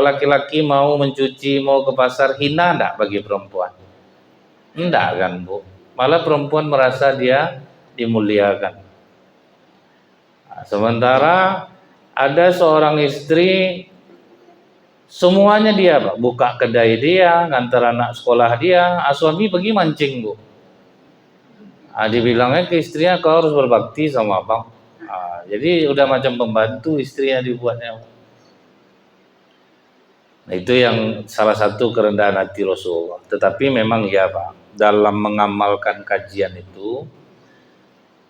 laki-laki mau mencuci, mau ke pasar, hina enggak bagi perempuan? Enggak kan, Bu? Malah perempuan merasa dia dimuliakan. Nah, sementara ada seorang istri, semuanya dia, Pak. Buka kedai dia, ngantar anak sekolah dia, suami pergi mancing, Bu. Dibilangnya ke istrinya, kau harus berbakti sama abang. Jadi udah macam pembantu istrinya dibuatnya. Nah, itu yang salah satu kerendahan hati Rasulullah. Tetapi memang ya Pak, dalam mengamalkan kajian itu,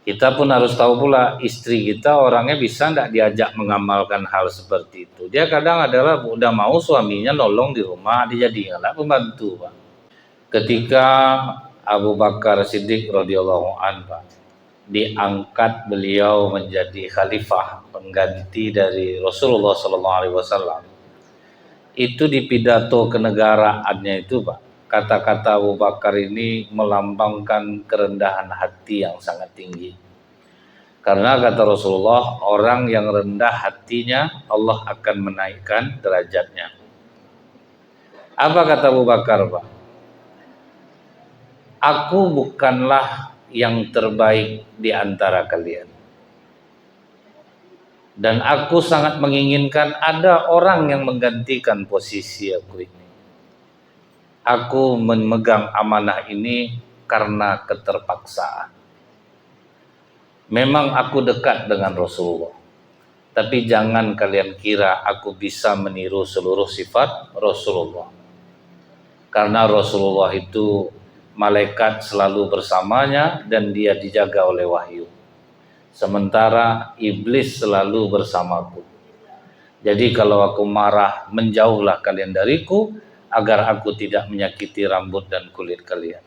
kita pun harus tahu pula istri kita orangnya bisa enggak diajak mengamalkan hal seperti itu. Dia kadang adalah udah mau suaminya nolong di rumah, dijadikanlah pembantu Pak. Ketika Abu Bakar Siddiq radhiyallahu anhu Pak, diangkat beliau menjadi khalifah pengganti dari Rasulullah sallallahu alaihi wasallam. Itu di pidato kenegaraannya itu Pak, kata-kata Abu Bakar ini melambangkan kerendahan hati yang sangat tinggi. Karena kata Rasulullah, orang yang rendah hatinya Allah akan menaikkan derajatnya. Apa kata Abu Bakar Pak? Aku bukanlah yang terbaik di antara kalian. Dan aku sangat menginginkan ada orang yang menggantikan posisi aku ini. Aku memegang amanah ini karena keterpaksaan. Memang aku dekat dengan Rasulullah, tapi jangan kalian kira aku bisa meniru seluruh sifat Rasulullah. Karena Rasulullah itu malaikat selalu bersamanya dan dia dijaga oleh wahyu. Sementara iblis selalu bersamaku. Jadi kalau aku marah, menjauhlah kalian dariku, agar aku tidak menyakiti rambut dan kulit kalian.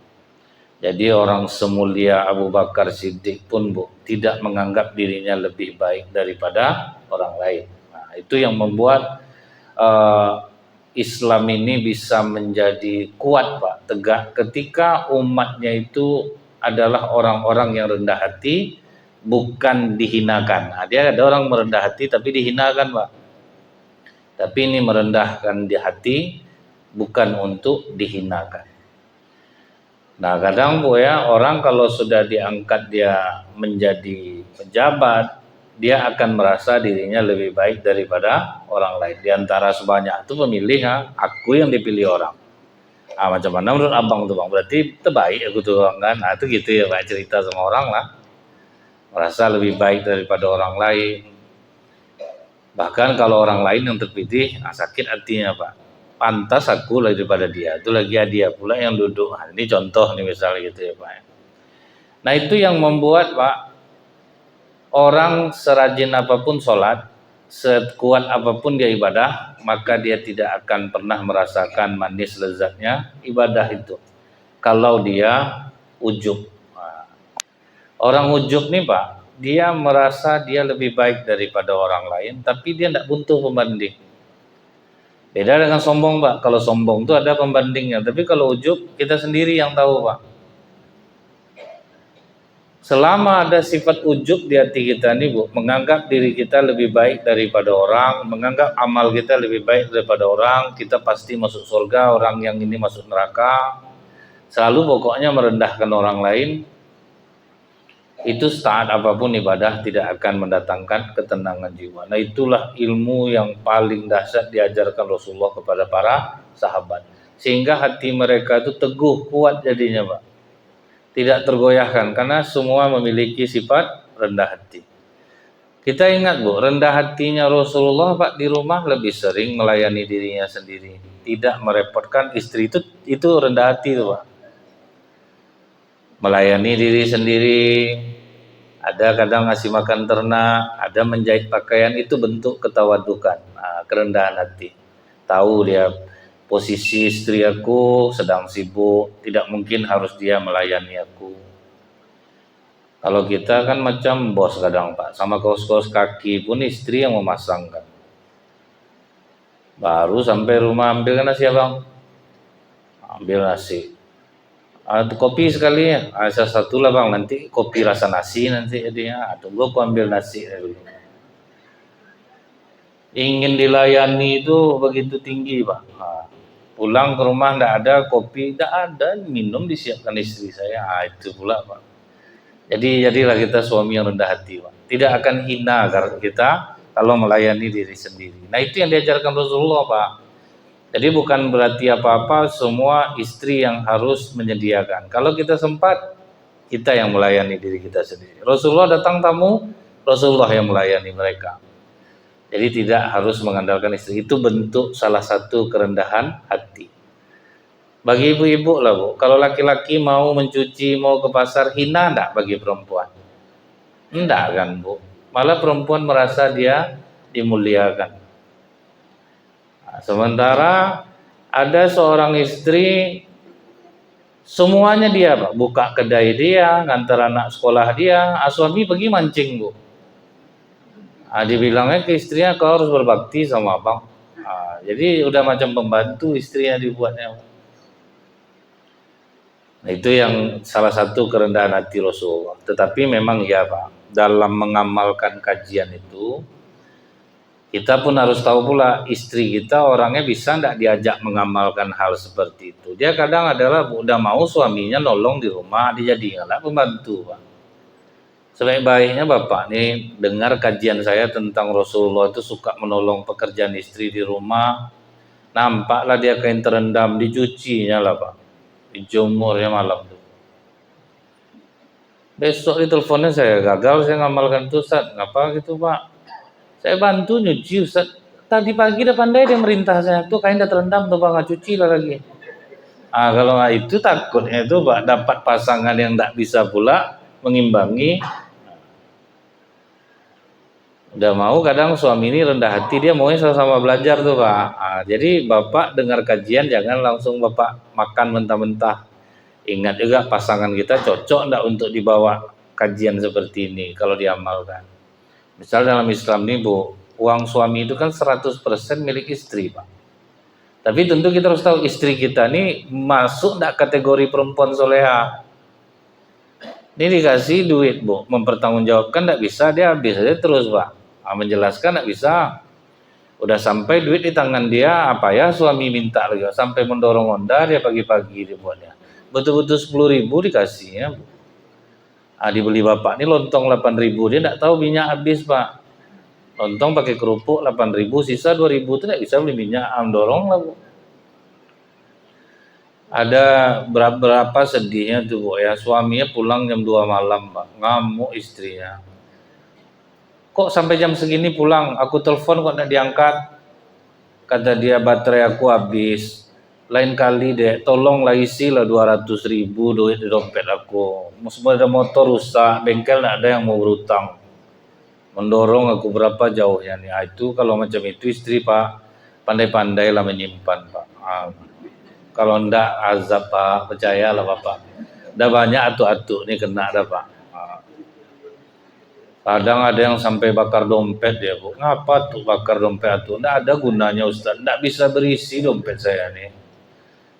Jadi orang semulia Abu Bakar Siddiq pun Bu, tidak menganggap dirinya lebih baik daripada orang lain. Nah, itu yang membuat Islam ini bisa menjadi kuat Pak, tegak ketika umatnya itu adalah orang-orang yang rendah hati, bukan dihinakan. Nah, dia ada orang merendah hati tapi dihinakan Pak. Tapi ini merendahkan di hati, bukan untuk dihinakan. Nah kadang Bu ya, orang kalau sudah diangkat dia menjadi pejabat, dia akan merasa dirinya lebih baik daripada orang lain. Di antara sebanyak itu pemilih, aku yang dipilih orang. Macam mana menurut abang tuh Bang? Berarti terbaik aku tuh kan? Nah itu gitu ya Pak, cerita sama orang lah. Merasa lebih baik daripada orang lain. Bahkan kalau orang lain yang terpilih, sakit hatinya Pak. Pantas aku lagi daripada dia. Itu lagi dia pula yang duduk. Nah, ini contoh nih misalnya gitu ya Pak. Nah itu yang membuat Pak, orang serajin apapun sholat, sekuat apapun dia ibadah, maka dia tidak akan pernah merasakan manis lezatnya ibadah itu. Kalau dia ujub. Nah, orang ujub nih Pak, dia merasa dia lebih baik daripada orang lain, tapi dia tidak butuh pembanding. Beda dengan sombong Pak, kalau sombong itu ada pembandingnya, tapi kalau ujub kita sendiri yang tahu Pak. Selama ada sifat ujub di hati kita nih Bu, menganggap diri kita lebih baik daripada orang, menganggap amal kita lebih baik daripada orang, kita pasti masuk surga, orang yang ini masuk neraka, selalu pokoknya merendahkan orang lain, itu saat apapun ibadah tidak akan mendatangkan ketenangan jiwa. Nah itulah ilmu yang paling dahsyat diajarkan Rasulullah kepada para sahabat, sehingga hati mereka itu teguh, kuat jadinya Pak, tidak tergoyahkan karena semua memiliki sifat rendah hati. Kita ingat Bu, rendah hatinya Rasulullah Pak, di rumah lebih sering melayani dirinya sendiri, tidak merepotkan istri. Itu rendah hati itu Pak, melayani diri sendiri. Ada kadang ngasih makan ternak, ada menjahit pakaian, itu bentuk ketawadukan, kerendahan hati. Tahu dia posisi istri aku sedang sibuk, tidak mungkin harus dia melayani aku. Kalau kita kan macam bos kadang Pak, sama kaos-kaos kaki pun istri yang memasangkan. Baru sampai rumah, ambil nasi abang, ambil nasi. Kopi sekali ya, satu lah bang, nanti kopi rasa nasi nanti jadinya. Tunggu aku ambil nasi dulu. ingin dilayani itu begitu tinggi Pak. Pulang ke rumah tidak ada kopi, tidak ada, minum disiapkan istri saya. Itu pula Pak. Jadi jadilah kita suami yang rendah hati Pak. Tidak akan hina karena kita kalau melayani diri sendiri. Nah itu yang diajarkan Rasulullah Pak. Jadi bukan berarti apa-apa semua istri yang harus menyediakan. Kalau kita sempat, kita yang melayani diri kita sendiri. Rasulullah datang tamu, Rasulullah yang melayani mereka. Jadi tidak harus mengandalkan istri. Itu bentuk salah satu kerendahan hati. Bagi ibu-ibu lah Bu, kalau laki-laki mau mencuci, mau ke pasar, hina enggak bagi perempuan? Enggak kan Bu? Malah perempuan merasa dia dimuliakan. Nah, sementara ada seorang istri, semuanya dia Pak, buka kedai dia, ngantar anak sekolah dia, suami pergi mancing Bu. Dibilangnya ke istrinya kau harus berbakti sama abang. Jadi udah macam pembantu istrinya dibuatnya. Nah, itu yang salah satu kerendahan hati Rasulullah. Tetapi memang ya Pak, dalam mengamalkan kajian itu kita pun harus tahu pula istri kita orangnya bisa enggak diajak mengamalkan hal seperti itu. Dia kadang adalah udah mau suaminya nolong di rumah, dijadikanlah pembantu Pak. Sebaik-baiknya Bapak nih dengar kajian saya tentang Rasulullah itu suka menolong pekerjaan istri di rumah. Nampaklah dia kain terendam, dicucinya lah Pak, dijemurnya malam tuh. Besok di teleponnya saya gagal, saya ngamalkan itu Ustaz. Ngapa gitu Pak? Saya bantu nyuci Ustaz. Tadi pagi udah pandai dia merintah saya tuh kain udah terendam tuh Pak, nggak cuci lah lagi. Kalau nggak itu takutnya itu Pak dapat pasangan yang nggak bisa pula mengimbangi. Udah mau kadang suami ini rendah hati, dia maunya sama-sama belajar tuh Pak. Jadi Bapak dengar kajian jangan langsung Bapak makan mentah-mentah. Ingat juga pasangan kita cocok enggak untuk dibawa kajian seperti ini kalau diamalkan. Misal dalam Islam ini Bu, uang suami itu kan 100% milik istri Pak. Tapi tentu kita harus tahu istri kita ini masuk enggak kategori perempuan soleha. Ini dikasih duit Bu, mempertanggungjawabkan enggak bisa, dia habis aja terus Pak. Menjelaskan enggak bisa. Udah sampai duit di tangan dia, apa ya suami minta lagi, sampai mendorong Honda dia pagi-pagi dibuatnya. Betul-betul 10.000 dikasihnya. Dibeli bapak ini lontong 8.000, dia enggak tahu minyak habis Pak. Lontong pakai kerupuk 8.000, sisa 2.000 itu enggak bisa beli minyak, dorong lah Bu. Ada berapa sedihnya tuh Bu ya, suaminya pulang jam 2 malam Pak, ngamuk istrinya. Kok sampai jam segini pulang? Aku telepon kok enggak diangkat. Kata dia baterai aku habis. Lain kali deh, tolonglah isi lah 200.000 duit di dompet aku. Sepeda motor rusak, bengkel enggak ada yang mau berutang. Mendorong aku berapa jauhnya nih. Itu kalau macam itu istri Pak, pandai-pandailah menyimpan Pak. Kalau enggak azab Pak, percayalah Bapak. Udah banyak atu-atu nih kena dah Pak. Kadang ada yang sampai bakar dompet ya Bu. Ngapa tuh bakar dompet tuh? Nggak ada gunanya Ustaz. Nggak bisa berisi dompet saya nih.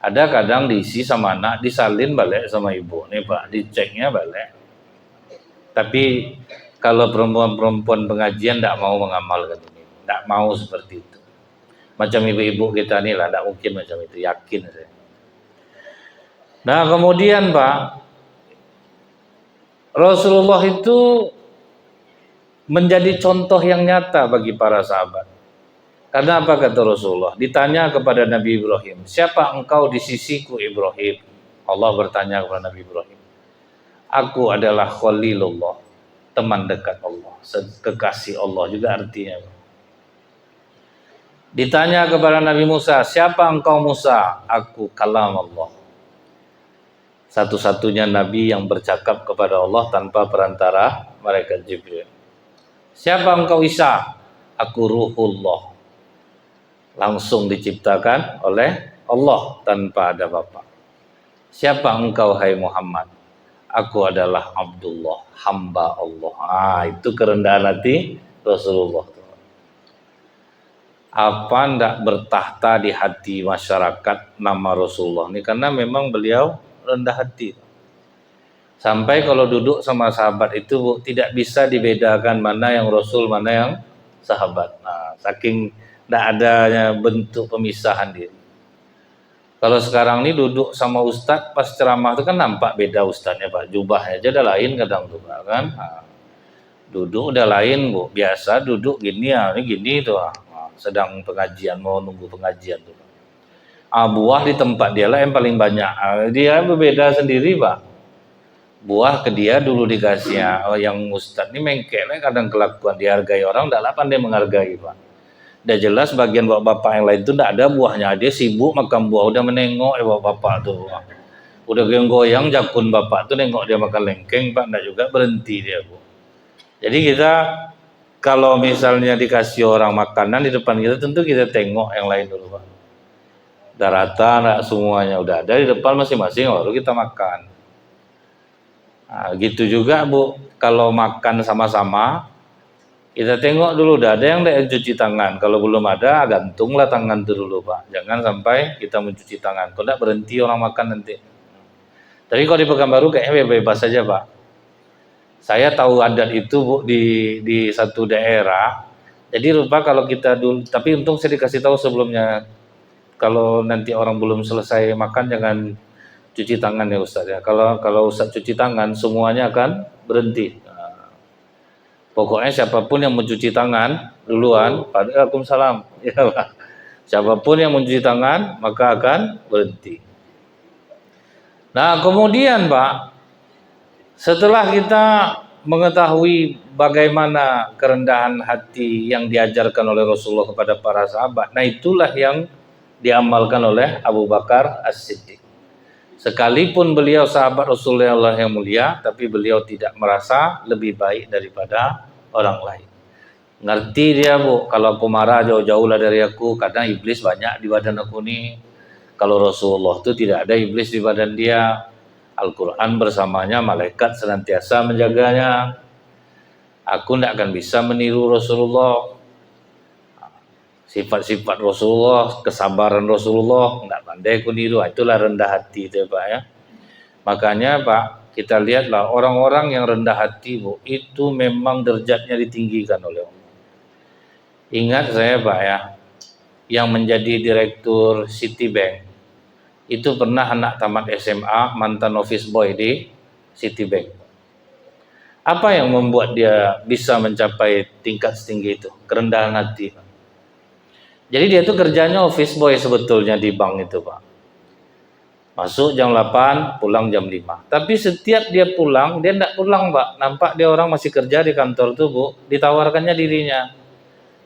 Ada kadang diisi sama anak, disalin balik sama ibu. Nih Pak, diceknya balik. Tapi kalau perempuan-perempuan pengajian nggak mau mengamalkan ini. Nggak mau seperti itu. Macam ibu-ibu kita nih lah, nggak mungkin macam itu. Yakin saya. Nah kemudian Pak, Rasulullah itu menjadi contoh yang nyata bagi para sahabat. Karena apa kata Rasulullah? Ditanya kepada Nabi Ibrahim, siapa engkau di sisiku Ibrahim? Allah bertanya kepada Nabi Ibrahim, aku adalah Khalilullah, teman dekat Allah, kekasih Allah juga artinya. Ditanya kepada Nabi Musa, siapa engkau Musa? Aku kalam Allah. Satu-satunya Nabi yang bercakap kepada Allah tanpa perantara malaikat Jibril. Siapa engkau Isa? Aku Ruhullah. Langsung diciptakan oleh Allah tanpa ada bapa. Siapa engkau hai Muhammad? Aku adalah Abdullah, hamba Allah. Itu kerendahan hati Rasulullah. Apa ndak bertahta di hati masyarakat nama Rasulullah ini? Karena memang beliau rendah hati. Sampai kalau duduk sama sahabat itu Bu, tidak bisa dibedakan mana yang Rasul, mana yang sahabat. Nah, saking tidak adanya bentuk pemisahan diri. Kalau sekarang ini duduk sama ustadz pas ceramah itu kan nampak beda ustadznya Pak, jubahnya aja udah lain kadang tuh Pak, kan. Nah, duduk udah lain Bu, biasa duduk gini ya, ini gini tuh. Nah, sedang pengajian, mau nunggu pengajian tuh. Buah di tempat dia lah yang paling banyak. Dia berbeda sendiri Pak. Buah ke dia dulu dikasihnya. Yang ustadz ini mengkelek kadang kelakuan dihargai orang, tidak pandai menghargai Pak. Udah jelas bagian bapak-bapak yang lain itu tidak ada buahnya, dia sibuk makan buah, udah menengok bapak tuh, udah goyang jakun bapak tuh nengok dia makan lengkeng Pak, tidak juga berhenti dia Bu. Jadi kita kalau misalnya dikasih orang makanan di depan kita, tentu kita tengok yang lain dulu Pak. Udah rata enggak semuanya, udah ada di depan masing-masing baru kita makan. Nah, gitu juga Bu, kalau makan sama-sama kita tengok dulu, udah ada yang cuci tangan. Kalau belum ada, gantunglah tangan itu dulu Pak. Jangan sampai kita mencuci tangan. Kalau tidak berhenti orang makan nanti. Tapi kalau di Pekanbaru kayaknya bebas saja Pak. Saya tahu adat itu Bu di satu daerah. Jadi lupa kalau kita dulu, tapi untung saya dikasih tahu sebelumnya. Kalau nanti orang belum selesai makan jangan cuci tangan ya Ustaz ya. Kalau Ustaz cuci tangan semuanya akan berhenti. Pokoknya siapapun yang mencuci tangan duluan, Waalaikumsalam, ya Pak. Siapapun yang mencuci tangan maka akan berhenti. Nah kemudian Pak, setelah kita mengetahui bagaimana kerendahan hati yang diajarkan oleh Rasulullah kepada para sahabat, nah itulah yang diamalkan oleh Abu Bakar As-Siddiq. Sekalipun beliau sahabat Rasulullah yang mulia, tapi beliau tidak merasa lebih baik daripada orang lain. Ngerti dia Bu, kalau aku marah jauh-jauh lah dari aku, kadang iblis banyak di badan aku nih. Kalau Rasulullah itu tidak ada iblis di badan dia. Al-Quran bersamanya, malaikat senantiasa menjaganya. Aku tidak akan bisa meniru Rasulullah. Sifat-sifat Rasulullah, kesabaran Rasulullah, nggak pandai aku niru. Itulah rendah hati itu Pak ya. Makanya Pak, kita lihatlah orang-orang yang rendah hati Bu, itu memang derajatnya ditinggikan oleh Allah. Ingat saya Pak ya, yang menjadi direktur Citibank, itu pernah anak tamat SMA, mantan office boy di Citibank. Apa yang membuat dia bisa mencapai tingkat setinggi itu? Kerendahan hati Pak. Jadi dia itu kerjanya office boy sebetulnya di bank itu Pak. Masuk jam 8, pulang jam 5. Tapi setiap dia pulang, dia tidak pulang Pak. Nampak dia orang masih kerja di kantor tuh Bu. Ditawarkannya dirinya.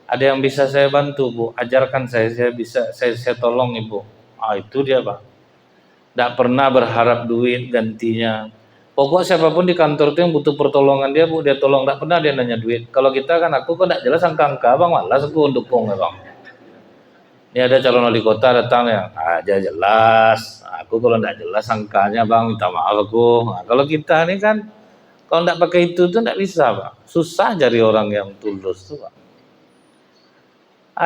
Ada yang bisa saya bantu Bu? Ajarkan saya bisa, saya tolong Ibu. Itu dia Pak. Tidak pernah berharap duit gantinya. Pokok siapapun di kantor itu yang butuh pertolongan dia Bu, dia tolong. Tidak pernah dia nanya duit. Kalau kita kan, aku kok tidak jelas angka-angka Bang, malas aku dukung ya Bang. Ini ada calon wali kota datang yang aja jelas. Aku kalau tidak jelas angkanya Bang, minta maaf aku. Nah, kalau kita ini kan, kalau tidak pakai itu tuh tidak bisa Pak. Susah cari orang yang tulus tuh Pak.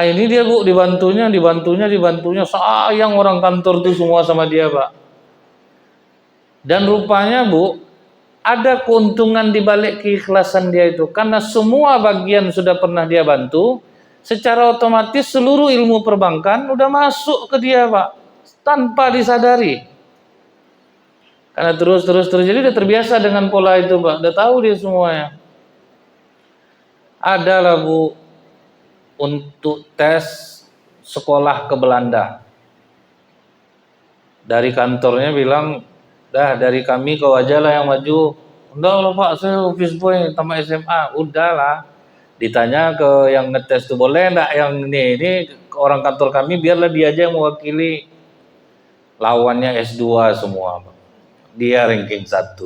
Ini dia Bu, dibantunya. Sayang orang kantor tuh semua sama dia Pak. Dan rupanya Bu, ada keuntungan di balik keikhlasan dia itu. Karena semua bagian sudah pernah dia bantu, secara otomatis seluruh ilmu perbankan udah masuk ke dia Pak, tanpa disadari. Karena terus jadi udah terbiasa dengan pola itu Pak, udah tahu dia semuanya. Adalah Bu, untuk tes sekolah ke Belanda, dari kantornya bilang, dah dari kami kau aja lah yang maju. Udah lah Pak, saya office boy tamat SMA. Udahlah. Ditanya ke yang ngetes tuh, boleh enggak yang ini orang kantor kami, biarlah dia aja yang mewakili. Lawannya S2 semua. Dia ranking 1.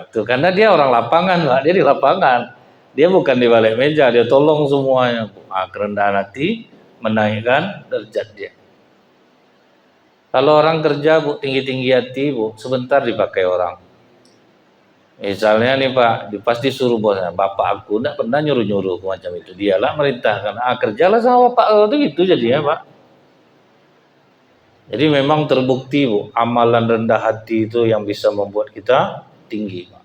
Itu karena dia orang lapangan Pak, dia di lapangan. Dia bukan di balik meja, dia tolong semuanya. Kerendahan hati menaikkan derajat dia. Kalau orang kerja Bu, tinggi-tinggi hati Bu, sebentar dipakai orang. Misalnya nih Pak, pasti suruh bosnya, bapak aku tidak pernah nyuruh-nyuruh macam itu. Dialah merintahkan, kerjalah sama bapak itu gitu jadinya Pak. Jadi memang terbukti Bu, amalan rendah hati itu yang bisa membuat kita tinggi Pak.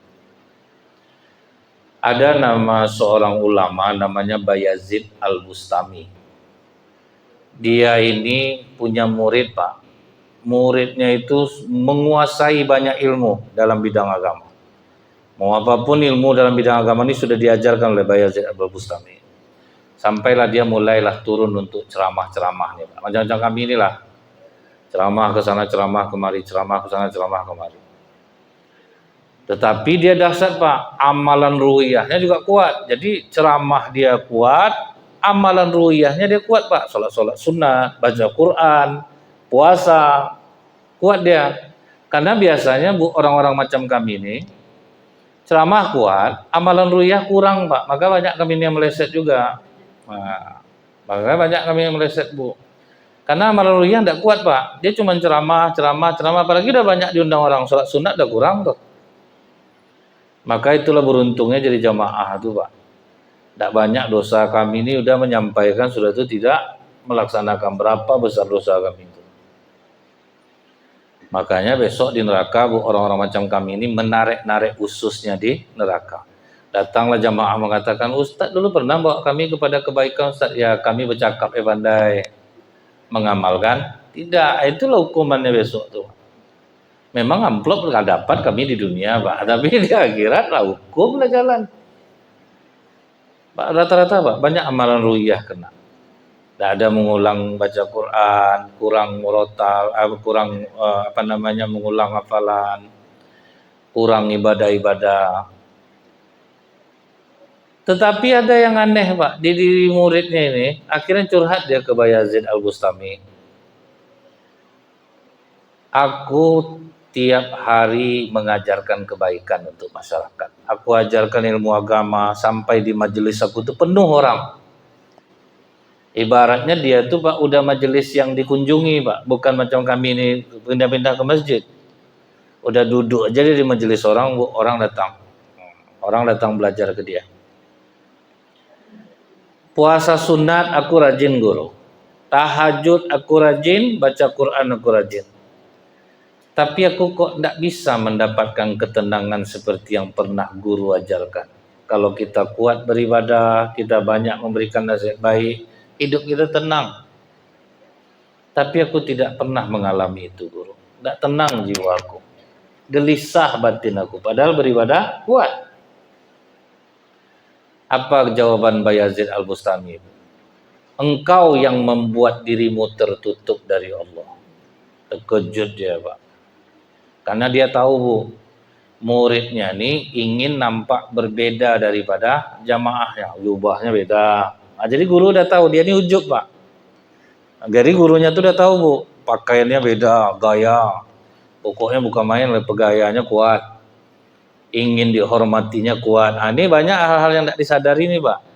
Ada nama seorang ulama namanya Bayazid Al-Bustami. Dia ini punya murid, Pak. Muridnya itu menguasai banyak ilmu dalam bidang agama. Mau apapun ilmu dalam bidang agama ini sudah diajarkan oleh Bayazid Al-Bustami. Sampailah dia mulailah turun untuk ceramah-ceramahnya, Pak. Macam-macam kami inilah. Ceramah ke sana, ceramah kemari, ceramah ke sana, ceramah kemari. Tetapi dia dahsyat, Pak, amalan ruhiyahnya juga kuat. Jadi ceramah dia kuat, amalan ruhiyahnya dia kuat, Pak. Sholat sunat, baca Quran, puasa, kuat dia. Karena biasanya orang-orang macam kami ini, ceramah kuat, amalan ruhiyah kurang, Pak. Maka banyak kami ini yang meleset juga. Nah, maka banyak kami yang meleset, Bu. Karena amalan ruhiyah tidak kuat, Pak. Dia cuma ceramah, apalagi udah banyak diundang orang sholat sunat udah kurang tuh. Maka itulah beruntungnya jadi jamaah itu, Pak. Tidak banyak dosa kami ini udah menyampaikan sudah itu tidak melaksanakan, berapa besar dosa kami itu. Makanya besok di neraka, Bu, orang-orang macam kami ini menarik-narik ususnya di neraka. Datanglah jamaah mengatakan, Ustadz dulu pernah bawa kami kepada kebaikan, Ustadz. Ya kami bercakap pandai, mengamalkan. Tidak, itulah hukumannya besok tuh. Memang amplop nggak dapat kami di dunia, Pak, tapi di akhirat lah hukum lah jalan. Pak, rata-rata, Pak, banyak amalan ruhiyah kena. Tidak ada mengulang baca Quran, kurang murotal, mengulang hafalan, kurang ibadah-ibadah. Tetapi ada yang aneh, Pak, di diri muridnya ini, akhirnya curhat dia ke Bayazid Al-Bustami. Aku tiap hari mengajarkan kebaikan untuk masyarakat. Aku ajarkan ilmu agama sampai di majelis aku itu penuh orang. Ibaratnya dia tuh, Pak, udah majelis yang dikunjungi, Pak. Bukan macam kami ini pindah-pindah ke masjid. Udah duduk aja di majelis orang, orang datang. Orang datang belajar ke dia. Puasa sunat aku rajin, guru. Tahajud aku rajin, baca Quran aku rajin. Tapi aku kok tidak bisa mendapatkan ketenangan seperti yang pernah guru ajarkan. Kalau kita kuat beribadah, kita banyak memberikan nasihat baik, hidup kita tenang. Tapi aku tidak pernah mengalami itu, guru. Tidak tenang jiwaku. Gelisah batin aku, padahal beribadah kuat. Apa jawaban Bayazid Al-Bustami? Engkau yang membuat dirimu tertutup dari Allah. Terkejut dia, Pak. Karena dia tahu, Bu, muridnya ini ingin nampak berbeda daripada jamaahnya, jubahnya beda. Nah, jadi guru udah tahu dia ini ujub, Pak. Jadi gurunya tuh udah tahu, Bu, pakaiannya beda, gaya. Pokoknya bukan main, pegayanya kuat. Ingin dihormatinya kuat. Nah, ini banyak hal-hal yang tidak disadari nih, Pak.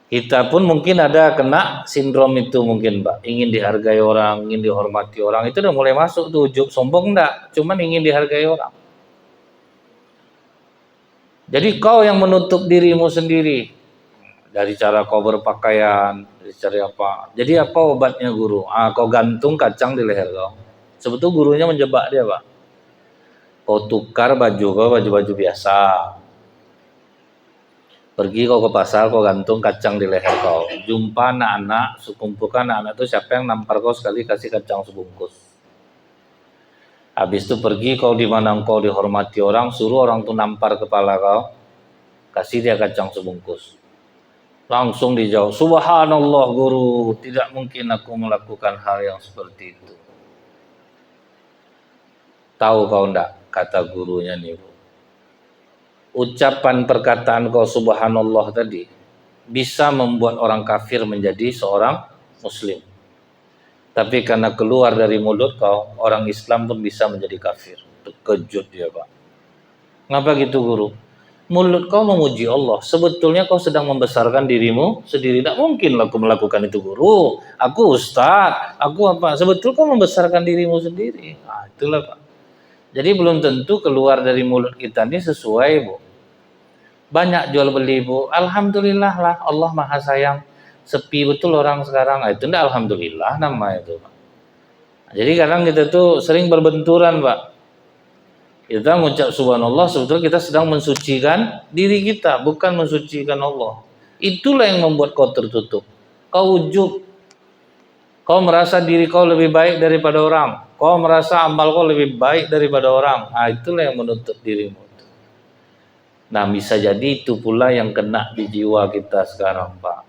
Kita pun mungkin ada kena sindrom itu mungkin, Pak. Ingin dihargai orang, ingin dihormati orang. Itu udah mulai masuk tuh, ujub, sombong enggak. Cuman ingin dihargai orang. Jadi kau yang menutup dirimu sendiri. Dari cara kau berpakaian, dari cara apa. Jadi apa obatnya, guru? Kau gantung kacang di leher kau. Sebetulnya gurunya menjebak dia, Pak. Kau tukar baju kau, baju-baju biasa. Pergi kau ke pasar, kau gantung kacang di leher kau. Jumpa anak-anak, sekumpulkan anak-anak itu siapa yang nampar kau sekali, kasih kacang sebungkus. Habis itu pergi kau di mana kau dihormati orang, suruh orang itu nampar kepala kau, kasih dia kacang sebungkus. Langsung dijawab, Subhanallah, guru, tidak mungkin aku melakukan hal yang seperti itu. Tahu kau enggak, kata gurunya nih, Bu. Ucapan perkataan kau subhanallah tadi bisa membuat orang kafir menjadi seorang muslim. Tapi karena keluar dari mulut kau, orang Islam pun bisa menjadi kafir. Terkejut dia, Pak. Ngapa gitu, guru? Mulut kau memuji Allah. Sebetulnya kau sedang membesarkan dirimu sendiri. Tidak mungkin aku melakukan itu, guru. Aku ustaz, aku apa? Sebetulnya kau membesarkan dirimu sendiri. Nah, itulah, Pak. Jadi belum tentu keluar dari mulut kita ini sesuai, Bu. Banyak jual beli, Bu. Alhamdulillah lah, Allah Maha Sayang. Sepi betul orang sekarang. Itu enggak alhamdulillah nama itu, Pak. Jadi kadang kita tuh sering berbenturan, Pak. Kita mengucap subhanallah, sebetulnya kita sedang mensucikan diri kita, bukan mensucikan Allah. Itulah yang membuat kau tertutup. Kau ujub, kau merasa diri kau lebih baik daripada orang, kau merasa amal kau lebih baik daripada orang. Itulah yang menutup dirimu. Nah, bisa jadi itu pula yang kena di jiwa kita sekarang, Pak.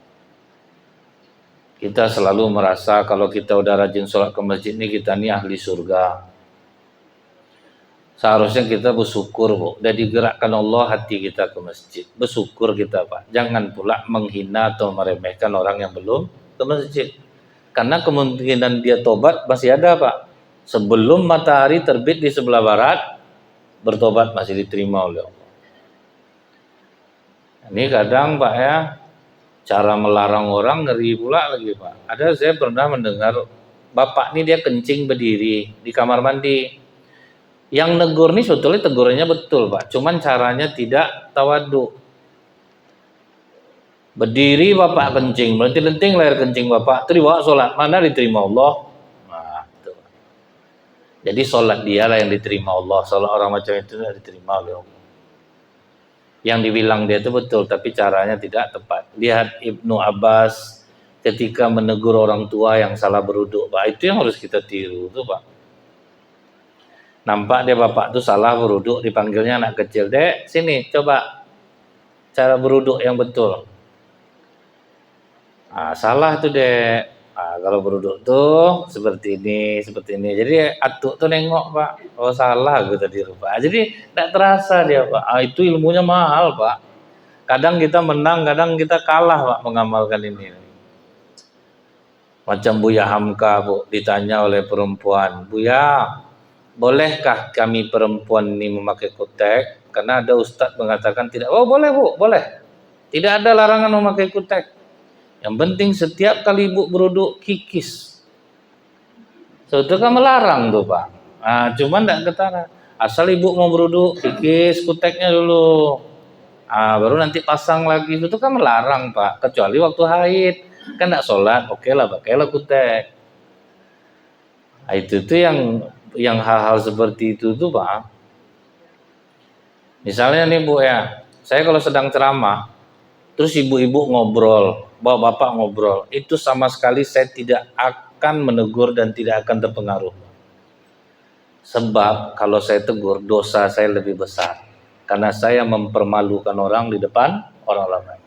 Kita selalu merasa kalau kita udah rajin sholat ke masjid ini, kita ini ahli surga. Seharusnya kita bersyukur, Bu. Dan digerakkan Allah hati kita ke masjid. Bersyukur kita, Pak. Jangan pula menghina atau meremehkan orang yang belum ke masjid. Karena kemungkinan dia tobat masih ada, Pak. Sebelum matahari terbit di sebelah barat, bertobat masih diterima oleh Allah. Ini kadang, Pak ya, cara melarang orang ngeri pula lagi, Pak. Ada saya pernah mendengar bapak ini dia kencing berdiri di kamar mandi. Yang negur nih sebetulnya tegurannya betul, Pak. Cuman caranya tidak tawadu. Berdiri bapak kencing, melenting-lenting leher kencing bapak, terima sholat, mana diterima Allah? Nah, itu. Jadi sholat dia lah yang diterima Allah. Sholat orang macam itu tidak diterima oleh Allah. Yang dibilang dia itu betul, tapi caranya tidak tepat. Lihat Ibnu Abbas ketika menegur orang tua yang salah beruduk, Pak. Itu yang harus kita tiru, tuh, Pak. Nampak dia bapak tuh salah beruduk, dipanggilnya anak kecil, dek sini coba cara beruduk yang betul. Salah tuh dek. Kalau beruduk tuh seperti ini. Jadi atuk tuh nengok, Pak. Oh salah gitu tadi, Pak. Jadi tidak terasa dia, Pak. Itu ilmunya mahal, Pak. Kadang kita menang, kadang kita kalah, Pak, mengamalkan ini. Macam Buya Hamka, Bu, ditanya oleh perempuan, Buya, bolehkah kami perempuan ini memakai kutek? Karena ada ustadz mengatakan tidak. Oh boleh, Bu, boleh. Tidak ada larangan memakai kutek. Yang penting setiap kali ibu beruduk kikis. Sebetulnya kan melarang tuh, Pak. Cuman tidak ketara. Asal ibu mau beruduk kikis kuteknya dulu. Baru nanti pasang lagi. Itu kan melarang, Pak. Kecuali waktu haid. Kan tidak sholat, oke lah, pakailah kutek. Itu tuh yang hal-hal seperti itu tuh, Pak. Misalnya nih, Bu ya, saya kalau sedang ceramah, terus ibu-ibu ngobrol, bapak-bapak ngobrol, itu sama sekali saya tidak akan menegur dan tidak akan terpengaruh. Sebab kalau saya tegur, dosa saya lebih besar. Karena saya mempermalukan orang di depan orang lain.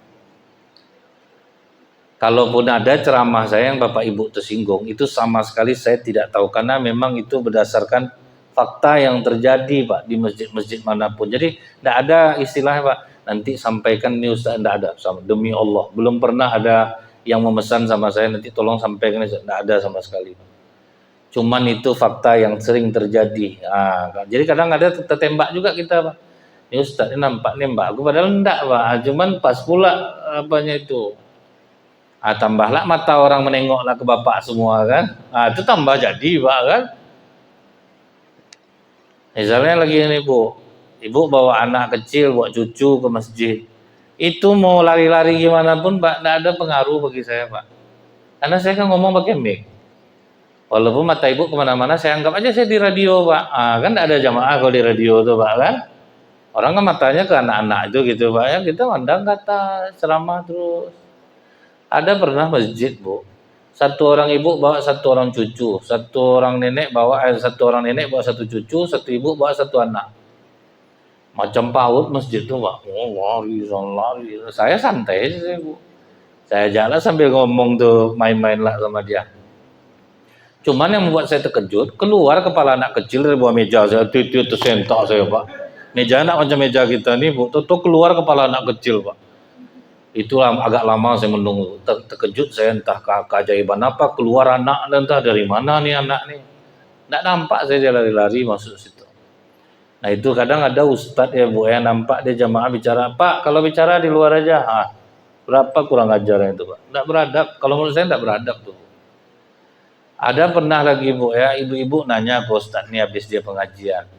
Kalaupun ada ceramah saya yang bapak ibu tersinggung, itu sama sekali saya tidak tahu. Karena memang itu berdasarkan fakta yang terjadi, Pak, di masjid-masjid manapun. Jadi tidak ada istilahnya, Pak, nanti sampaikan ini Ustaz, tidak ada. Demi Allah, belum pernah ada yang memesan sama saya, nanti tolong sampaikan, tidak ada sama sekali. Cuman itu fakta yang sering terjadi. Jadi kadang ada tertembak juga kita, Pak. Ini Ustaz, ini nampak nembak aku, padahal enggak, Pak. Cuman pas pula apanya itu. Tambahlah mata orang menengoklah ke bapak semua kan. Itu tambah jadi, Pak kan. Misalnya lagi ini, Bu, ibu bawa anak kecil, bawa cucu ke masjid. Itu mau lari-lari gimana pun, Pak, tidak ada pengaruh bagi saya, Pak. Karena saya kan ngomong pakai mic. Walaupun mata ibu kemana-mana, saya anggap aja saya di radio, Pak. Kan tidak ada jamaah kalau di radio tuh, Pak kan. Orang kan matanya ke anak-anak itu gitu, Pak ya. Kita mandang kata ceramah terus. Ada pernah masjid, Bu. Satu orang ibu bawa satu orang cucu, satu orang nenek bawa satu cucu, satu ibu bawa satu anak. Macam PAUD masjid tuh, Pak. Lari. Saya santai aja, Bu. Saya jalan sambil ngomong tuh, main-main lah sama dia. Cuman yang membuat saya terkejut, keluar kepala anak kecil dari bawah meja saya, titit tersentak saya, Pak. Meja anak macam meja kita nih, Bu. Tuh keluar kepala anak kecil, Pak. Itu agak lama saya menunggu, terkejut saya, entah keajaiban apa, keluar anak, entah dari mana nih anak nih. Nggak nampak saya lari-lari masuk situ. Nah itu kadang ada ustadz ya, Bu ya, nampak dia jamaah bicara, Pak kalau bicara di luar aja. Berapa kurang ajarnya itu, Pak. Nggak beradab, kalau menurut saya nggak beradab tuh. Ada pernah lagi, Bu ya, ibu-ibu nanya ke ustadz nih habis dia pengajian.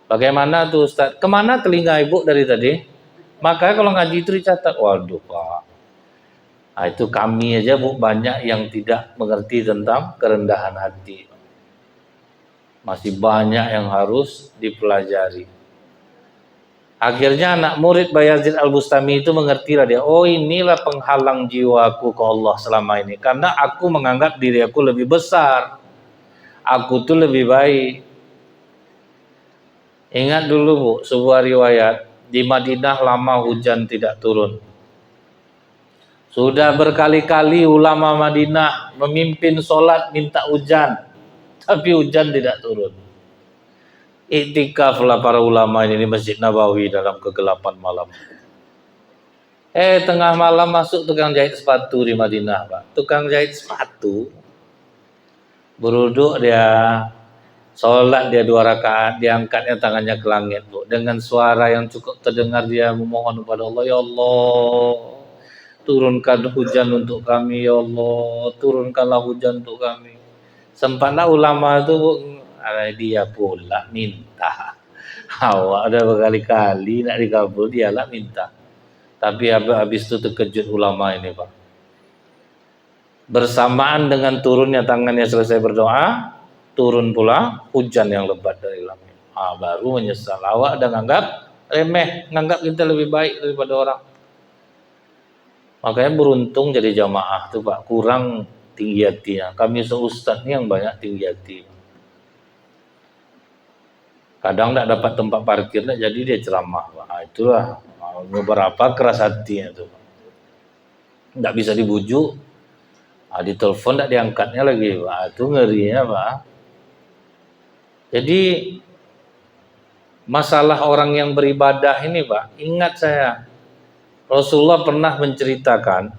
Bagaimana tuh ustadz? Kemana telinga ibu dari tadi? Makanya kalau ngaji itu dicatat. Waduh, Pak. Itu kami aja, Bu, banyak yang tidak mengerti tentang kerendahan hati. Masih banyak yang harus dipelajari. Akhirnya anak murid Bayazid Al-Bustami itu mengertilah dia, oh inilah penghalang jiwaku ke Allah selama ini. Karena aku menganggap diri aku lebih besar. Aku tuh lebih baik. Ingat dulu Bu, sebuah riwayat, di Madinah lama hujan tidak turun. Sudah berkali-kali ulama Madinah memimpin sholat minta hujan, tapi hujan tidak turun. Iktikaflah para ulama ini di Masjid Nabawi dalam kegelapan malam. Tengah malam masuk tukang jahit sepatu di Madinah, Pak. Tukang jahit sepatu, beruduk dia, sholat dia 2 rakaat, diangkatnya tangannya ke langit, Bu. Dengan suara yang cukup terdengar dia memohon kepada Allah, ya Allah, turunkan hujan untuk kami, ya Allah, turunkanlah hujan untuk kami. Sempatlah ulama itu, Bu, dia pula minta. Awak udah berkali-kali nak dikabul, dialah minta. Tapi habis itu terkejut ulama ini, Pak. Bersamaan dengan turunnya tangannya selesai berdoa, turun pula hujan yang lebat dari langit. Baru menyesal. Awak udah nganggap remeh, nganggap kita lebih baik daripada orang. Makanya beruntung jadi jamaah tuh, Pak. Kurang tinggi hatinya. Kami seustad ini yang banyak tinggi hati. Kadang tidak dapat tempat parkir, jadi dia ceramah. Itulah beberapa keras hatinya tuh. Tidak bisa dibujuk, ditelepon tidak diangkatnya lagi. Itu ngerinya, Pak. Jadi masalah orang yang beribadah ini, Pak, ingat saya, Rasulullah pernah menceritakan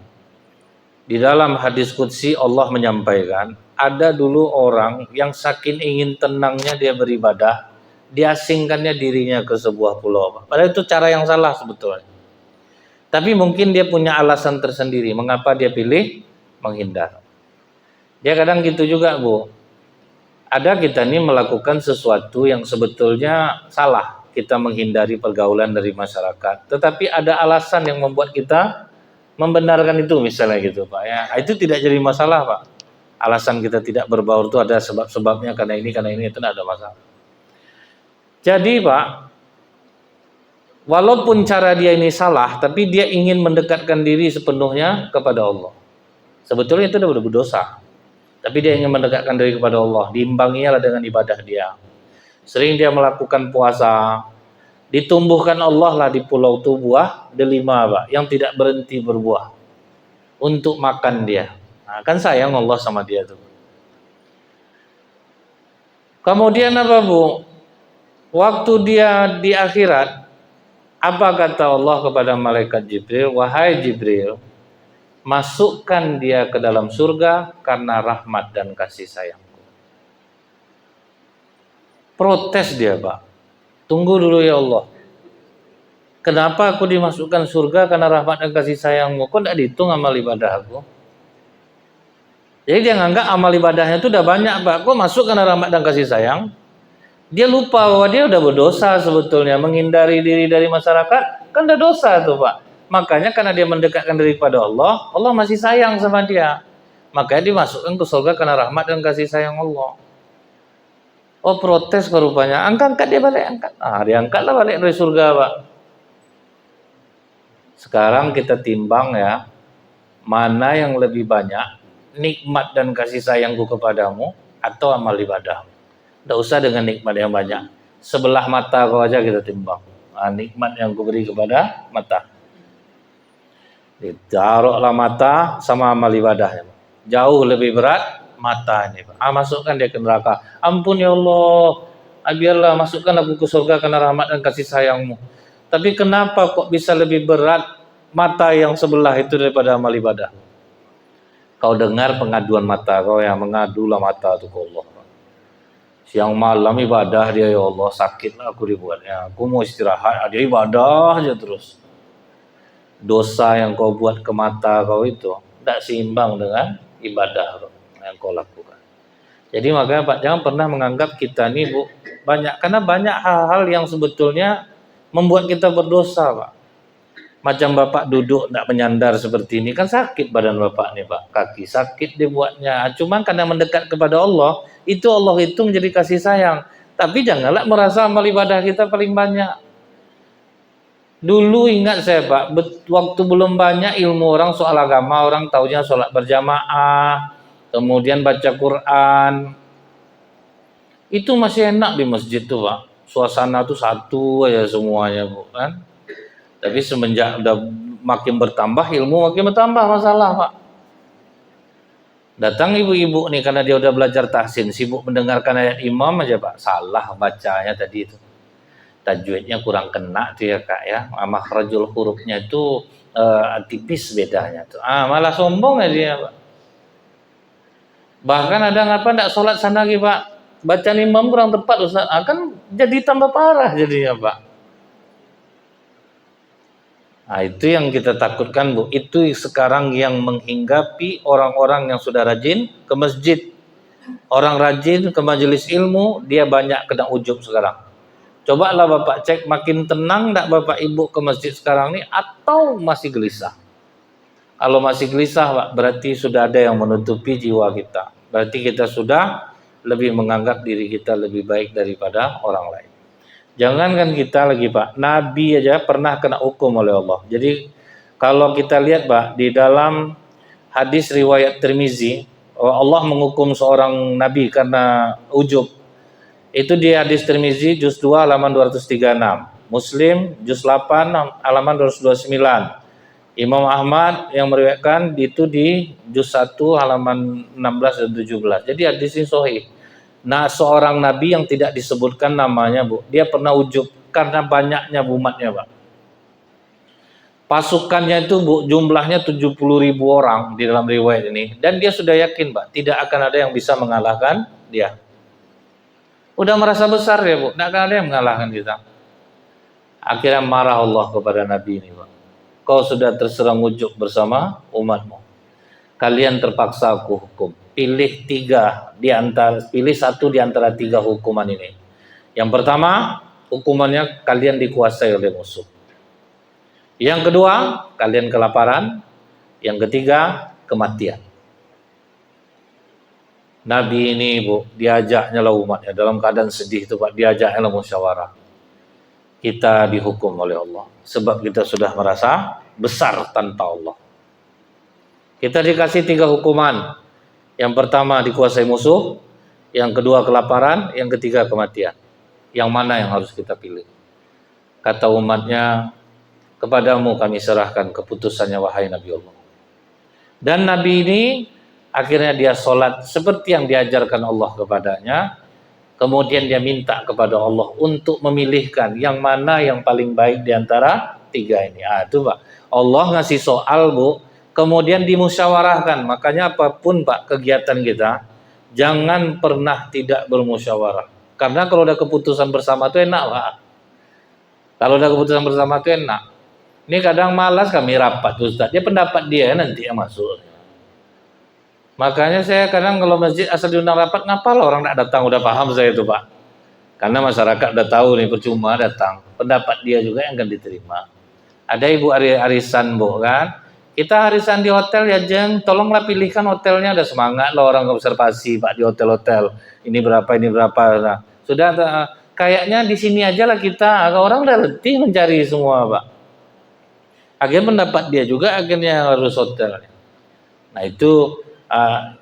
di dalam hadis qudsi, Allah menyampaikan, ada dulu orang yang saking ingin tenangnya dia beribadah, diasingkannya dirinya ke sebuah pulau. Padahal itu cara yang salah sebetulnya. Tapi mungkin dia punya alasan tersendiri mengapa dia pilih menghindar. Dia kadang gitu juga, Bu. Ada kita ini melakukan sesuatu yang sebetulnya salah, kita menghindari pergaulan dari masyarakat. Tetapi ada alasan yang membuat kita membenarkan itu, misalnya gitu, Pak. Ya, itu tidak jadi masalah, Pak. Alasan kita tidak berbaur itu ada sebab-sebabnya, karena ini itu tidak ada masalah. Jadi, Pak, walaupun cara dia ini salah, tapi dia ingin mendekatkan diri sepenuhnya kepada Allah. Sebetulnya itu sudah berdosa. Tapi dia ingin mendekatkan diri kepada Allah, diimbanginya dengan ibadah dia. Sering dia melakukan puasa, ditumbuhkan Allah lah di pulau itu buah delima, Pak, yang tidak berhenti berbuah untuk makan dia. Kan sayang Allah sama dia tuh. Kemudian apa, Bu? Waktu dia di akhirat, apa kata Allah kepada malaikat Jibril? Wahai Jibril, masukkan dia ke dalam surga karena rahmat dan kasih sayangku. Protes dia, Pak. Tunggu dulu ya Allah. Kenapa aku dimasukkan surga karena rahmat dan kasih sayangmu? Kok tidak dihitung amal ibadah aku? Jadi dia nganggap amal ibadahnya itu udah banyak, Pak. Kok masuk karena rahmat dan kasih sayang? Dia lupa bahwa dia udah berdosa sebetulnya. Menghindari diri dari masyarakat, kan udah dosa tuh, Pak. Makanya karena dia mendekatkan diri pada Allah, Allah masih sayang sama dia. Makanya dimasukkan ke surga karena rahmat dan kasih sayang Allah. Oh, protes rupanya. Angkat dia balik, angkat. Diangkatlah balik dari surga, Pak. Sekarang kita timbang ya, mana yang lebih banyak, nikmat dan kasih sayangku kepadamu atau amal ibadahmu. Tidak usah dengan nikmat yang banyak. Sebelah mata kau aja kita timbang. Nikmat yang kuberi kepada mata. Ditaruhlah mata sama amal ibadahnya. Jauh lebih berat mata ini. Masukkan dia ke neraka. Ampun ya Allah, biarlah masukkan aku ke surga karena rahmat dan kasih sayangmu. Tapi kenapa kok bisa lebih berat mata yang sebelah itu daripada amal ibadah? Kau dengar pengaduan mata kau, yang mengadulah mata itu ke Allah. Siang malam ibadah dia, ya Allah, sakitlah aku dibuatnya. Aku mau istirahat, dia ibadah aja terus. Dosa yang kau buat ke mata kau itu tidak seimbang dengan ibadah yang kau lakukan. Jadi makanya Pak, jangan pernah menganggap kita ini, Bu, banyak, karena banyak hal-hal yang sebetulnya membuat kita berdosa, Pak. Macam Bapak duduk tidak menyandar seperti ini kan sakit badan Bapak nih Pak, kaki sakit dibuatnya. Cuman karena mendekat kepada Allah, itu Allah itu menjadi kasih sayang. Tapi janganlah merasa amal ibadah kita paling banyak. Dulu ingat saya Pak, waktu belum banyak ilmu orang soal agama, orang taunya sholat berjamaah, kemudian baca Quran. Itu masih enak di masjid tuh Pak. Suasana tuh satu aja semuanya Bu kan. Tapi semenjak udah makin bertambah ilmu makin bertambah masalah Pak. Datang ibu-ibu nih karena dia udah belajar tahsin, sibuk mendengarkan ayat imam aja Pak, salah bacanya tadi itu. Tajwidnya kurang kena tuh ya Kak ya. Makhrajul hurufnya itu tipis bedanya tuh. Malah sombong ya dia Pak. Bahkan ada ngapa enggak sholat sana lagi Pak. Bacaan imam kurang tepat Ustaz. Kan jadi tambah parah jadinya Pak. Nah, itu yang kita takutkan Bu. Itu sekarang yang menghinggapi orang-orang yang sudah rajin ke masjid. Orang rajin ke majelis ilmu, dia banyak kena ujub sekarang. Cobalah Bapak cek makin tenang enggak Bapak Ibu ke masjid sekarang ini atau masih gelisah. Kalau masih gelisah Pak, berarti sudah ada yang menutupi jiwa kita. Berarti kita sudah lebih menganggap diri kita lebih baik daripada orang lain. Jangankan kita lagi Pak, Nabi aja pernah kena hukum oleh Allah. Jadi kalau kita lihat Pak, di dalam hadis riwayat Tirmizi, Allah menghukum seorang Nabi karena ujub. Itu di hadis Tirmizi juz 2 halaman 236, Muslim juz 8 halaman 229. Imam Ahmad yang meriwayatkan itu di juz 1 halaman 16 dan 17. Jadi hadis ini sahih. Nah, seorang nabi yang tidak disebutkan namanya, Bu, dia pernah ujub karena banyaknya umatnya, Pak. Pasukannya itu, Bu, jumlahnya 70.000 orang di dalam riwayat ini, dan dia sudah yakin, Pak, tidak akan ada yang bisa mengalahkan dia. Udah merasa besar ya, Bu, tidak akan ada yang mengalahkan kita. Akhirnya marah Allah kepada Nabi ini, Pak. Kau sudah terserang ujub bersama umatmu. Kalian terpaksa aku hukum. Pilih satu di antara tiga hukuman ini. Yang pertama, hukumannya kalian dikuasai oleh musuh. Yang kedua, kalian kelaparan. Yang ketiga, kematian. Nabi ini, Bu, diajaknya lah umatnya dalam keadaan sedih itu Pak, diajaknya lah musyawarah. Kita dihukum oleh Allah sebab kita sudah merasa besar tanpa Allah. Kita dikasih tiga hukuman. Yang pertama dikuasai musuh, yang kedua kelaparan, yang ketiga kematian. Yang mana yang harus kita pilih? Kata umatnya, kepadamu kami serahkan keputusannya wahai Nabi Allah. Dan Nabi ini akhirnya dia sholat seperti yang diajarkan Allah kepadanya. Kemudian dia minta kepada Allah untuk memilihkan yang mana yang paling baik di antara tiga ini. Itu Pak, Allah ngasih soal Bu, kemudian dimusyawarahkan. Makanya apapun Pak kegiatan kita, jangan pernah tidak bermusyawarah. Karena kalau udah keputusan bersama itu enak Pak. Kalau udah keputusan bersama itu enak. Ini kadang malas kami rapat Ustaz, dia pendapat dia nanti yang masuk. Makanya saya kadang kalau masjid asal diundang rapat, ngapalah orang tidak datang, udah paham saya itu Pak. Karena masyarakat udah tahu nih percuma datang, pendapat dia juga yang akan diterima. Ada ibu arisan Bu kan, kita arisan di hotel ya Jeng, tolonglah pilihkan hotelnya, ada semangat lah orang observasi Pak di hotel-hotel, ini berapa. Nah, sudah kayaknya di sini aja lah kita, orang udah letih mencari semua Pak. Akhirnya pendapat dia juga akhirnya harus hotel. Nah itu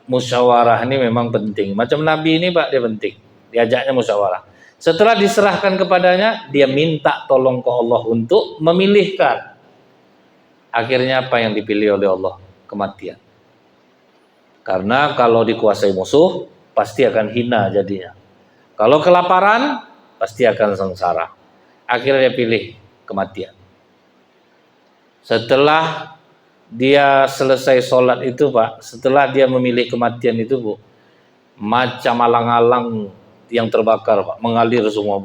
musyawarah ini memang penting. Macam Nabi ini Pak, dia penting. Diajaknya musyawarah. Setelah diserahkan kepadanya, dia minta tolong ke Allah untuk memilihkan. Akhirnya apa yang dipilih oleh Allah? Kematian. Karena kalau dikuasai musuh, pasti akan hina jadinya. Kalau kelaparan, pasti akan sengsara. Akhirnya dia pilih kematian. Setelah dia selesai sholat itu Pak, setelah dia memilih kematian itu Bu, macam alang-alang yang terbakar Pak, mengalir semua,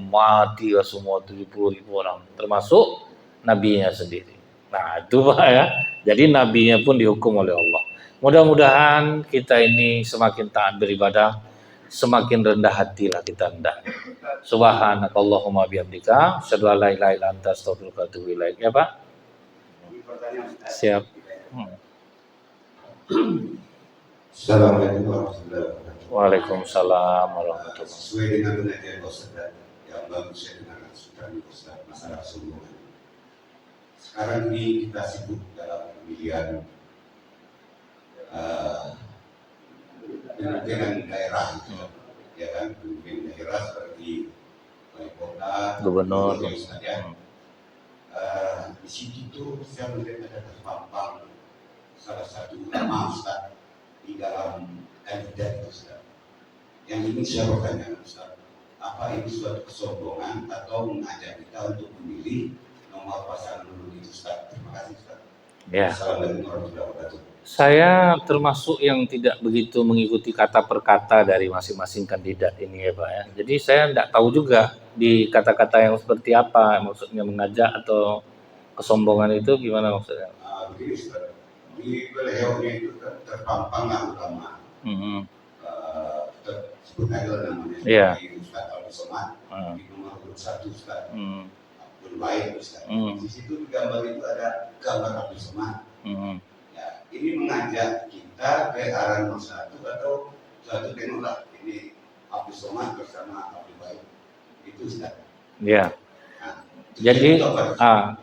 mati semua 70.000 orang, termasuk nabinya sendiri. Nah itu Pak ya, jadi nabinya pun dihukum oleh Allah. Mudah-mudahan kita ini semakin taat beribadah, semakin rendah hatilah kita rendah. Subhanakallahumma bihamdika, asyhadu an la ilaha illa anta, astaghfiruka wa atubu ilaik. Ya Pak? Siap. Assalamualaikum warahmatullahi wabarakatuh. Waalaikumsalam warahmatullahi wabarakatuh. Sesuai dengan pengajian Ustaz yang bagus saya dengarkan sudah Ustaz masalah kesombongan. Sekarang ini kita sibuk dalam pemilihan pimpinan daerah, ya kan, pimpinan daerah seperti wali kota, gubernur. Di situ tuh saya melihat ada terpampang salah satu ulama Ustaz di dalam kandidat itu Ustaz. Yang ini saya bertanya Ustaz, apa ini suatu kesombongan atau mengajak kita untuk memilih nomor pasangan dulu itu Ustaz? Terima kasih Ustaz. Ya. Assalamualaikum warahmatullahi wabarakatuh. Saya termasuk yang tidak begitu mengikuti kata per kata dari masing-masing kandidat ini ya Pak ya. Jadi saya tidak tahu juga di kata-kata yang seperti apa maksudnya mengajak atau kesombongan itu gimana maksudnya? Begini Ustaz, di beliaunya itu terpampang ulama. Sebut aja namanya. Iya. Di Ustaz Al-Somad, di nomor 1 Ustaz. Abdul Baik Ustaz. Di situ di gambar itu ada gambar Abdul Somad. Ya, ini mengajak kita ke arah nomor 1 atau satu tengoklah ini Abdul Somad bersama Abdul Baik. Itu Ustaz. Iya. Jadi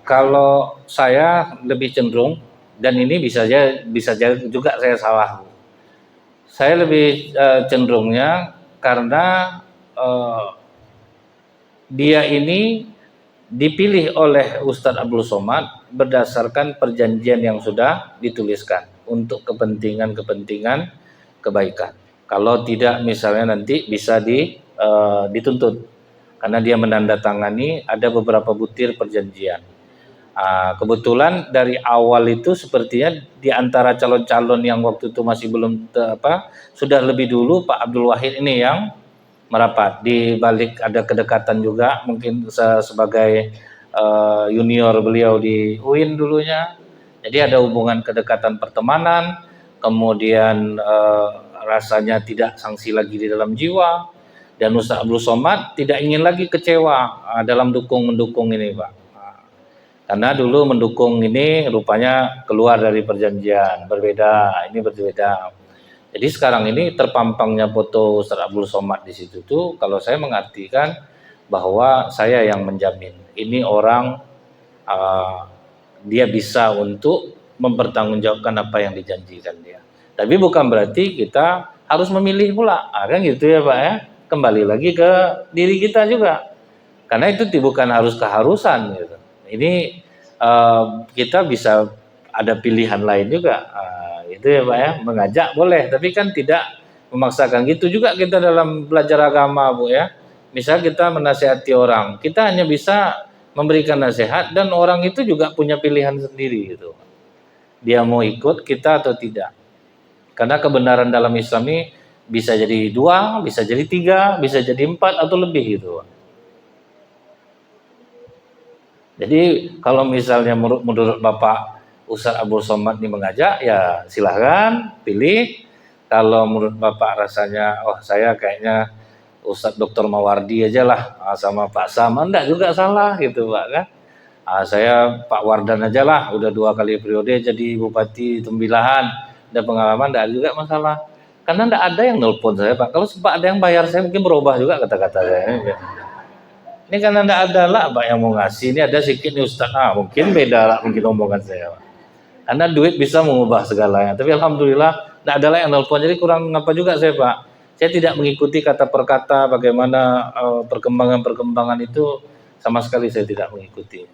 kalau saya lebih cenderung, dan ini bisa juga saya salah. Saya lebih cenderungnya karena dia ini dipilih oleh Ustadz Abdul Somad berdasarkan perjanjian yang sudah dituliskan untuk kepentingan kebaikan. Kalau tidak misalnya nanti bisa dituntut. Karena dia menandatangani ada beberapa butir perjanjian. Kebetulan dari awal itu sepertinya di antara calon-calon yang waktu itu masih belum sudah lebih dulu Pak Abdul Wahid ini yang merapat. Di balik ada kedekatan juga mungkin sebagai junior beliau di UIN dulunya. Jadi ada hubungan kedekatan pertemanan, kemudian rasanya tidak sangsi lagi di dalam jiwa. Dan Ustaz Abdul Somad tidak ingin lagi kecewa dalam mendukung ini Pak. Karena dulu mendukung ini rupanya keluar dari perjanjian, ini berbeda. Jadi sekarang ini terpampangnya foto Ustaz Abdul Somad di situ tuh kalau saya mengartikan bahwa saya yang menjamin ini orang dia bisa untuk mempertanggungjawabkan apa yang dijanjikan dia. Tapi bukan berarti kita harus memilih pula, kan gitu ya Pak ya. Kembali lagi ke diri kita juga, karena itu bukan harus keharusan gitu. Ini kita bisa ada pilihan lain juga, itu ya Pak ya, mengajak boleh, tapi kan tidak memaksakan. Gitu juga kita dalam belajar agama Bu ya. Misal kita menasihati orang, kita hanya bisa memberikan nasihat dan orang itu juga punya pilihan sendiri gitu. Dia mau ikut kita atau tidak. Karena kebenaran dalam Islam ini bisa jadi 2, bisa jadi 3, bisa jadi 4 atau lebih gitu. Jadi kalau misalnya menurut Bapak Ustadz Abdul Somad ini mengajak, ya silahkan pilih. Kalau menurut Bapak rasanya, saya kayaknya Ustadz Dr. Mawardi aja lah sama Pak Sam, enggak juga salah gitu Pak kan. Saya Pak Wardan aja lah, udah 2 kali periode jadi Bupati Tembilahan, ada pengalaman, enggak juga masalah. Karena enggak ada yang nelpon saya Pak. Kalau sempat ada yang bayar saya mungkin berubah juga kata-kata saya. Ini karena enggak ada lah Pak yang mau ngasih. Ini ada sedikit nih Ustaz. Mungkin beda lah mungkin omongan saya Pak. Karena duit bisa mengubah segalanya. Tapi alhamdulillah enggak ada lah yang nelpon. Jadi kurang apa juga saya Pak. Saya tidak mengikuti kata per kata bagaimana perkembangan itu, sama sekali saya tidak mengikuti.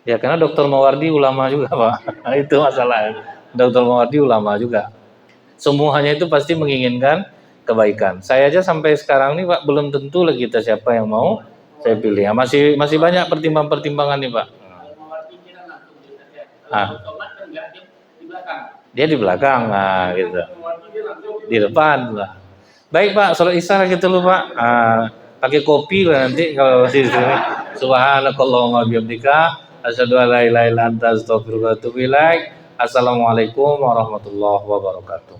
Ya karena Dr. Mawardi ulama juga Pak. Itu masalahnya. Dr. Mawardi ulama juga. Semuanya itu pasti menginginkan kebaikan. Saya aja sampai sekarang nih Pak belum tentu lagi kita siapa yang mau saya pilih. Ya, masih banyak pertimbangan nih Pak. Dia di belakang, gitu. Di depan lah. Baik Pak, sholat isya gitu loh Pak. Pakai kopi lah nanti kalau di sini. Subhanakallahumma bihamdika Asyhadu an la ilaha illa anta astaghfiruka wa atubu ilaik. Assalamualaikum warahmatullahi wabarakatuh.